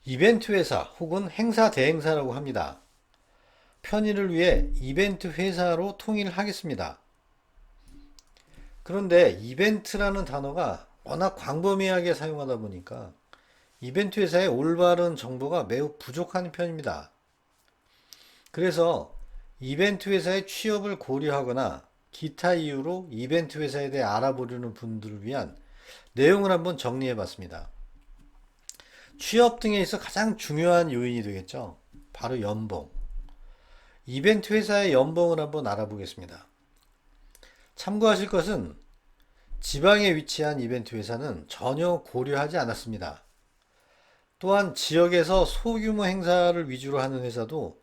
이벤트 회사 혹은 행사 대행사라고 합니다. 편의를 위해 이벤트 회사로 통일을 하겠습니다. 그런데 이벤트라는 단어가 워낙 광범위하게 사용하다 보니까 이벤트 회사의 올바른 정보가 매우 부족한 편입니다. 그래서 이벤트 회사의 취업을 고려하거나 기타 이유로 이벤트 회사에 대해 알아보려는 분들을 위한 내용을 한번 정리해 봤습니다. 취업 등에 있어 가장 중요한 요인이 되겠죠. 바로 연봉. 이벤트 회사의 연봉을 한번 알아보겠습니다. 참고하실 것은 지방에 위치한 이벤트 회사는 전혀 고려하지 않았습니다. 또한 지역에서 소규모 행사를 위주로 하는 회사도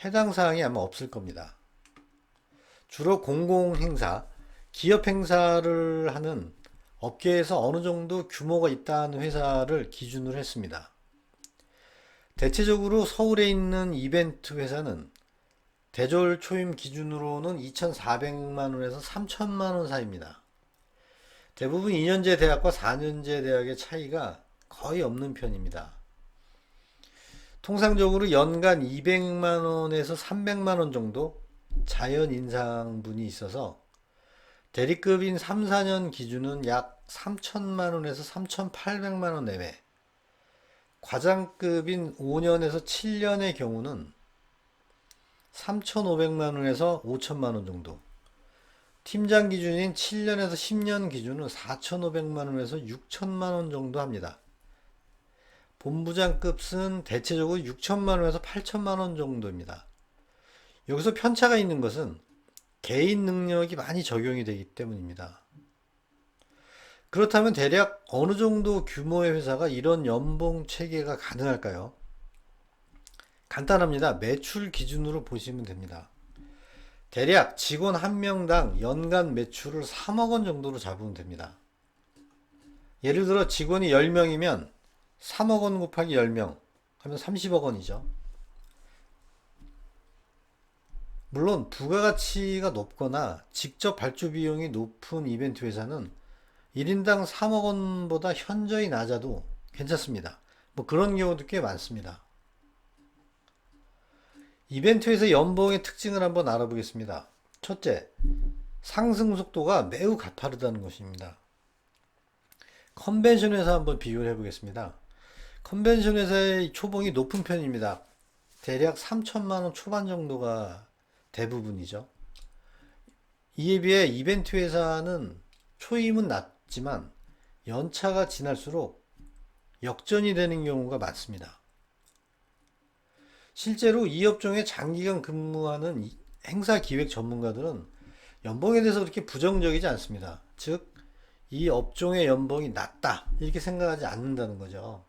해당 사항이 아마 없을 겁니다. 주로 공공행사, 기업 행사를 하는 업계에서 어느 정도 규모가 있다는 회사를 기준으로 했습니다. 대체적으로 서울에 있는 이벤트 회사는 대졸 초임 기준으로는 2,400만 원에서 3,000만 원 사이입니다. 대부분 2년제 대학과 4년제 대학의 차이가 거의 없는 편입니다. 통상적으로 연간 200만 원에서 300만 원 정도 자연 인상분이 있어서 대리급인 3, 4년 기준은 약 3천만 원에서 3,800만 원 내외, 과장급인 5년에서 7년의 경우는 3,500만 원에서 5천만 원 정도, 팀장 기준인 7년에서 10년 기준은 4,500만 원에서 6천만 원 정도 합니다. 본부장급은 대체적으로 6천만 원에서 8천만 원 정도입니다. 여기서 편차가 있는 것은 개인 능력이 많이 적용이 되기 때문입니다. 그렇다면 대략 어느 정도 규모의 회사가 이런 연봉 체계가 가능할까요? 간단합니다. 매출 기준으로 보시면 됩니다. 대략 직원 한 명당 연간 매출을 3억 원 정도로 잡으면 됩니다. 예를 들어 직원이 10명이면 3억 원 곱하기 10명 하면 30억 원이죠. 물론 부가가치가 높거나 직접 발주 비용이 높은 이벤트 회사는 1인당 3억 원보다 현저히 낮아도 괜찮습니다. 뭐 그런 경우도 꽤 많습니다. 이벤트에서 연봉의 특징을 한번 알아보겠습니다. 첫째, 상승 속도가 매우 가파르다는 것입니다. 컨벤션 회사 한번 비교를 해보겠습니다. 컨벤션 회사의 초봉이 높은 편입니다. 대략 3천만 원 초반 정도가 대부분이죠. 이에 비해 이벤트 회사는 초임은 낮지만 연차가 지날수록 역전이 되는 경우가 많습니다. 실제로 이 업종에 장기간 근무하는 행사 기획 전문가들은 연봉에 대해서 그렇게 부정적이지 않습니다. 즉, 이 업종의 연봉이 낮다 이렇게 생각하지 않는다는 거죠.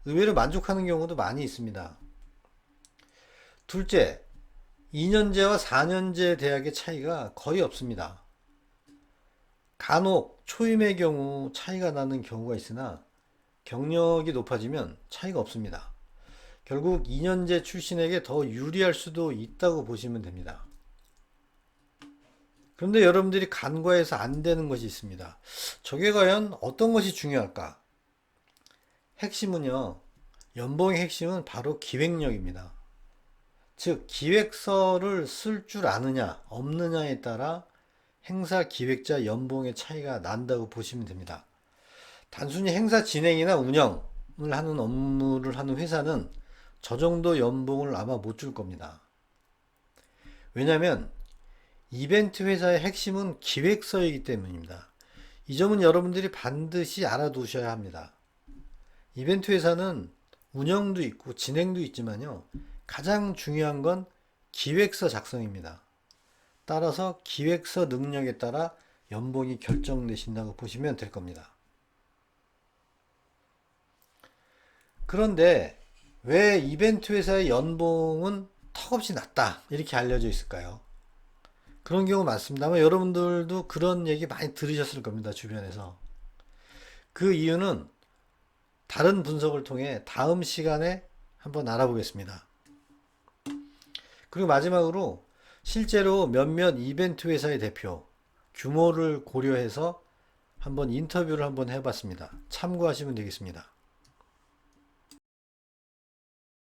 의외로 만족하는 경우도 많이 있습니다. 둘째, 2년제와 4년제 대학의 차이가 거의 없습니다. 간혹 초임의 경우 차이가 나는 경우가 있으나 경력이 높아지면 차이가 없습니다. 결국 2년제 출신에게 더 유리할 수도 있다고 보시면 됩니다. 그런데 여러분들이 간과해서 안 되는 것이 있습니다. 저게 과연 어떤 것이 중요할까? 핵심은요, 연봉의 핵심은 바로 기획력입니다. 즉, 기획서를 쓸 줄 아느냐, 없느냐에 따라 행사 기획자 연봉의 차이가 난다고 보시면 됩니다. 단순히 행사 진행이나 운영을 하는 업무를 하는 회사는 저 정도 연봉을 아마 못 줄 겁니다. 왜냐하면 이벤트 회사의 핵심은 기획서이기 때문입니다. 이 점은 여러분들이 반드시 알아두셔야 합니다. 이벤트 회사는 운영도 있고 진행도 있지만요. 가장 중요한 건 기획서 작성입니다. 따라서 기획서 능력에 따라 연봉이 결정되신다고 보시면 될 겁니다. 그런데 왜 이벤트 회사의 연봉은 턱없이 낮다 이렇게 알려져 있을까요? 그런 경우 많습니다. 아마 여러분들도 그런 얘기 많이 들으셨을 겁니다. 주변에서. 그 이유는 다른 분석을 통해 다음 시간에 한번 알아보겠습니다. 그리고 마지막으로 실제로 몇몇 이벤트 회사의 대표 규모를 고려해서 한번 인터뷰를 한번 해봤습니다. 참고하시면 되겠습니다.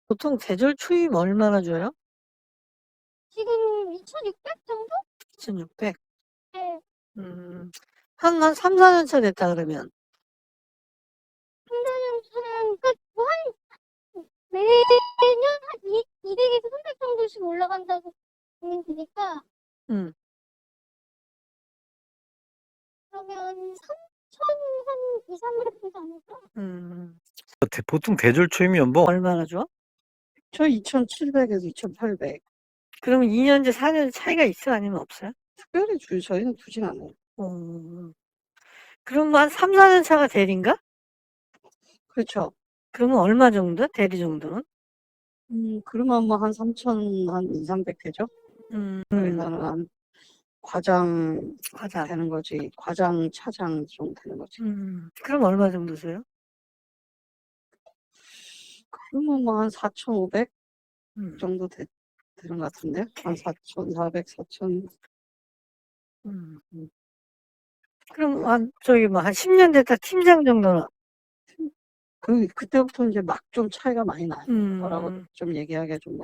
보통 계절 초임 얼마나 줘요? 지금 2,600 정도? 2,600? 네. 한 3, 4년 차 됐다 그러면. 3년 차는, 그러니까 뭐 매년 한 200에서 300 정도씩 올라간다고 보면 되니까, 음. 그러면 3천 한 2, 300 되지 않을까? 보통 대졸 초임 연봉 얼마나 줘? 저 2,700에서 2,800. 그러면 2년제, 4년제 차이가 있어? 아니면 없어요? 특별히 저희는 두진 않아요. 그럼 한 3, 4년 차가 대리인가? 그렇죠. 그러면 얼마 정도? 대리 정도는? 그러면 뭐 한 3천, 한 2, 300 되죠? 그래서는 한 과장 되는 거지. 과장, 차장 정도 되는 거지. 그럼 얼마 정도세요? 그러면 뭐 한 4,500 정도 되는 것 같은데? 한 4,400, 4,000. 그럼 한 10년 됐다 팀장 정도는? 그때부터 이제 막 좀 차이가 많이 나요. 뭐라고 좀 얘기하기가 좀